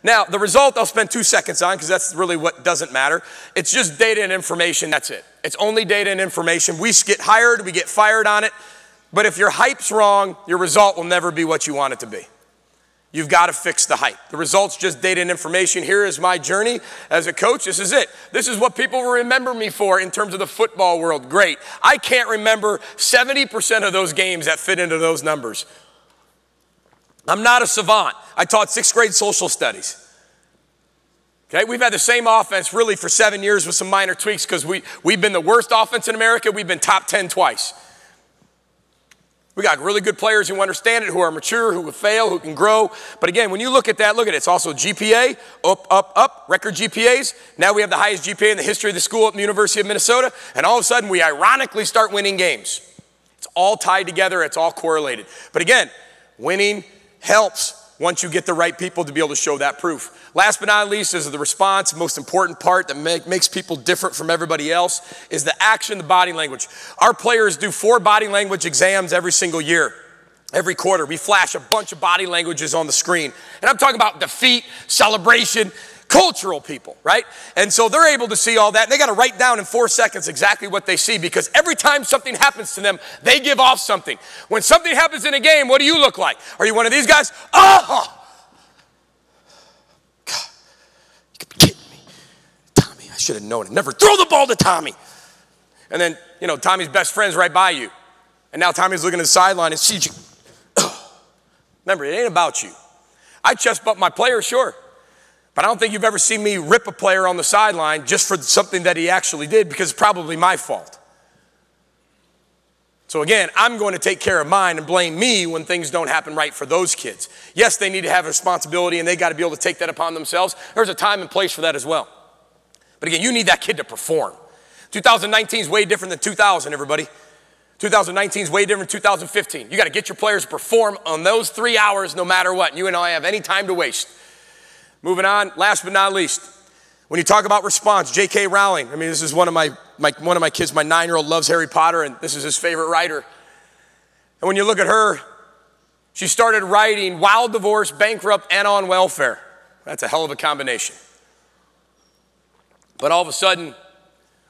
Now, the result I'll spend 2 seconds on because that's really what doesn't matter. It's just data and information, that's it. It's only data and information. We get hired, we get fired on it. But if your hype's wrong, your result will never be what you want it to be. You've got to fix the hype. The result's just data and information. Here is my journey as a coach. This is it. This is what people will remember me for in terms of the football world. Great. I can't remember 70% of those games that fit into those numbers. I'm not a savant. I taught 6th grade social studies. Okay, we've had the same offense really for 7 years with some minor tweaks because we've been the worst offense in America. We've been top 10 twice. We got really good players who understand it, who are mature, who will fail, who can grow. But again, when you look at that, look at it. It's also GPA, up, record GPAs. Now we have the highest GPA in the history of the school at the University of Minnesota. And all of a sudden, we ironically start winning games. It's all tied together. It's all correlated. But again, winning helps once you get the right people to be able to show that proof. Last but not least is the response. Most important part that makes people different from everybody else is the action, the body language. Our players do 4 body language exams every single year. Every quarter, we flash a bunch of body languages on the screen. And I'm talking about defeat, celebration, cultural people, right? And so they're able to see all that. And they got to write down in 4 seconds exactly what they see because every time something happens to them, they give off something. When something happens in a game, what do you look like? Are you one of these guys? Oh! God, you could be kidding me. Tommy, I should have known it. Never throw the ball to Tommy. And then, you know, Tommy's best friend's right by you. And now Tommy's looking at the sideline and sees you. Remember, it ain't about you. I chest bump my player, sure. But I don't think you've ever seen me rip a player on the sideline just for something that he actually did because it's probably my fault. So again, I'm going to take care of mine and blame me when things don't happen right for those kids. Yes, they need to have a responsibility and they got to be able to take that upon themselves. There's a time and place for that as well. But again, you need that kid to perform. 2019 is way different than 2000, everybody. 2019 is way different than 2015. You got to get your players to perform on those 3 hours no matter what. You and I have any time to waste. Moving on, last but not least, when you talk about response, J.K. Rowling, I mean, this is one of my kids, my 9-year-old loves Harry Potter, and this is his favorite writer. And when you look at her, she started writing while divorced, bankrupt, and on welfare. That's a hell of a combination. But all of a sudden,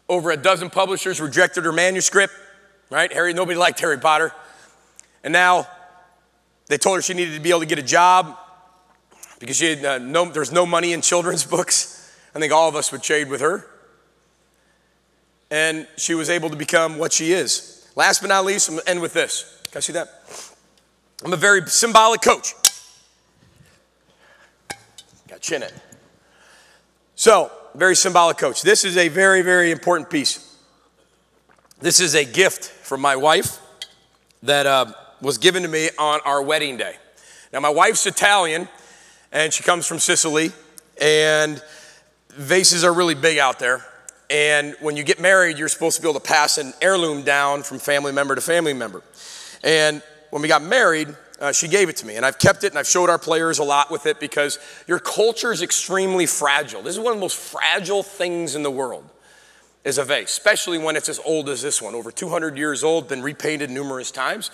over a dozen publishers rejected her manuscript, right? Nobody liked Harry Potter. And now they told her she needed to be able to get a job because she had there's no money in children's books. I think all of us would trade with her. And she was able to become what she is. Last but not least, I'm going to end with this. Can I see that? I'm a very symbolic coach. Got chin it. So, very symbolic coach. This is a very, very important piece. This is a gift from my wife that was given to me on our wedding day. Now, my wife's Italian, and she comes from Sicily, and vases are really big out there. And when you get married, you're supposed to be able to pass an heirloom down from family member to family member. And when we got married, she gave it to me, and I've kept it, and I've showed our players a lot with it because your culture is extremely fragile. This is one of the most fragile things in the world, is a vase, especially when it's as old as this one, over 200 years old, been repainted numerous times.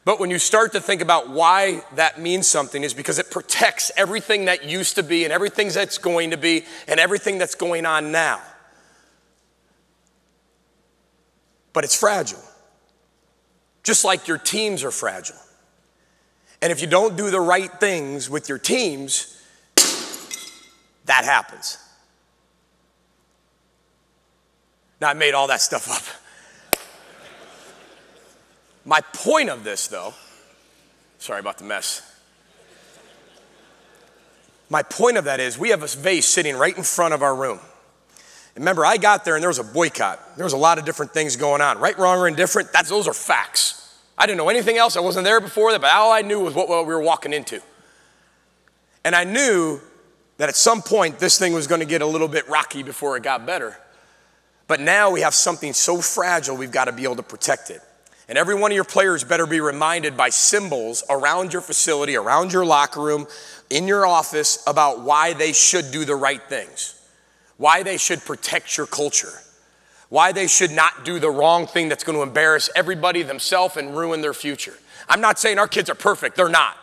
But when you start to think about why that means something is because it protects everything that used to be and everything that's going to be and everything that's going on now. But it's fragile, just like your teams are fragile. And if you don't do the right things with your teams, that happens. Now, I made all that stuff up. My point of this, though, sorry about the mess. My point of that is we have a vase sitting right in front of our room. And remember, I got there and there was a boycott. There was a lot of different things going on. Right, wrong, or indifferent, those are facts. I didn't know anything else. I wasn't there before that, but all I knew was what we were walking into. And I knew that at some point this thing was going to get a little bit rocky before it got better. But now we have something so fragile, we've got to be able to protect it. And every one of your players better be reminded by symbols around your facility, around your locker room, in your office about why they should do the right things, why they should protect your culture, why they should not do the wrong thing that's going to embarrass everybody, themselves, and ruin their future. I'm not saying our kids are perfect. They're not.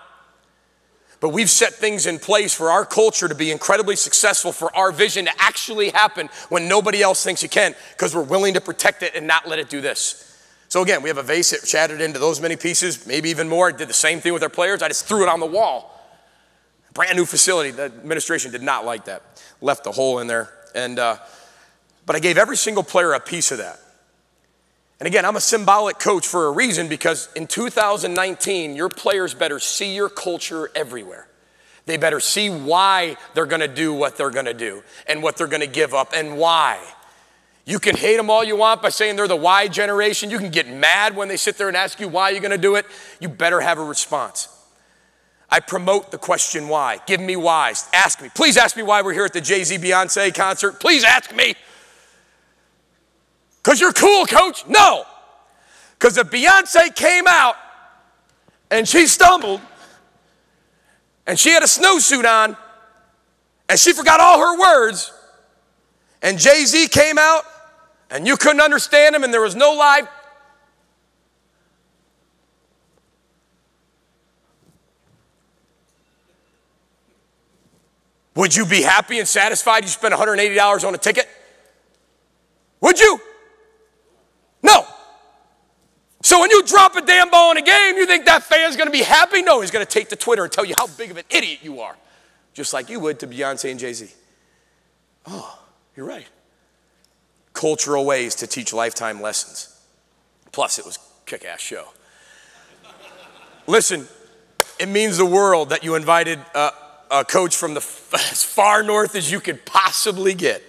But we've set things in place for our culture to be incredibly successful, for our vision to actually happen when nobody else thinks it can, because we're willing to protect it and not let it do this. So again, we have a vase that shattered into those many pieces, maybe even more. I did the same thing with our players. I just threw it on the wall. Brand new facility. The administration did not like that. Left a hole in there. But I gave every single player a piece of that. And again, I'm a symbolic coach for a reason, because in 2019, your players better see your culture everywhere. They better see why they're going to do what they're going to do and what they're going to give up and why. You can hate them all you want by saying they're the why generation. You can get mad when they sit there and ask you why you're going to do it. You better have a response. I promote the question why. Give me whys. Ask me. Please ask me why we're here at the Jay-Z Beyonce concert. Please ask me. Because you're cool, coach? No. Because if Beyonce came out and she stumbled and she had a snowsuit on and she forgot all her words, and Jay-Z came out and you couldn't understand him and there was no live, would you be happy and satisfied you spent $180 on a ticket? Would you? No. So when you drop a damn ball in a game, you think that fan's going to be happy? No, he's going to take to Twitter and tell you how big of an idiot you are, just like you would to Beyonce and Jay-Z. Oh, you're right. Cultural ways to teach lifetime lessons. Plus, it was a kick-ass show. Listen, it means the world that you invited a coach from as far north as you could possibly get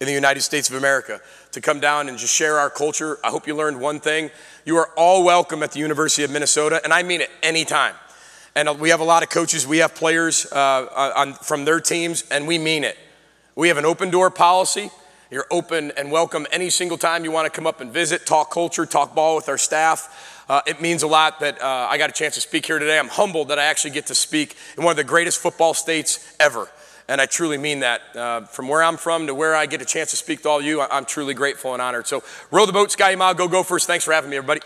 in the United States of America to come down and just share our culture. I hope you learned one thing. You are all welcome at the University of Minnesota, and I mean it anytime. And we have a lot of coaches. We have players from their teams, and we mean it. We have an open door policy. You're open and welcome any single time you want to come up and visit, talk culture, talk ball with our staff. It means a lot that I got a chance to speak here today. I'm humbled that I actually get to speak in one of the greatest football states ever. And I truly mean that. From where I'm from to where I get a chance to speak to all of you, I'm truly grateful and honored. So row the boat, Sky Mile, go Gophers. Thanks for having me, everybody.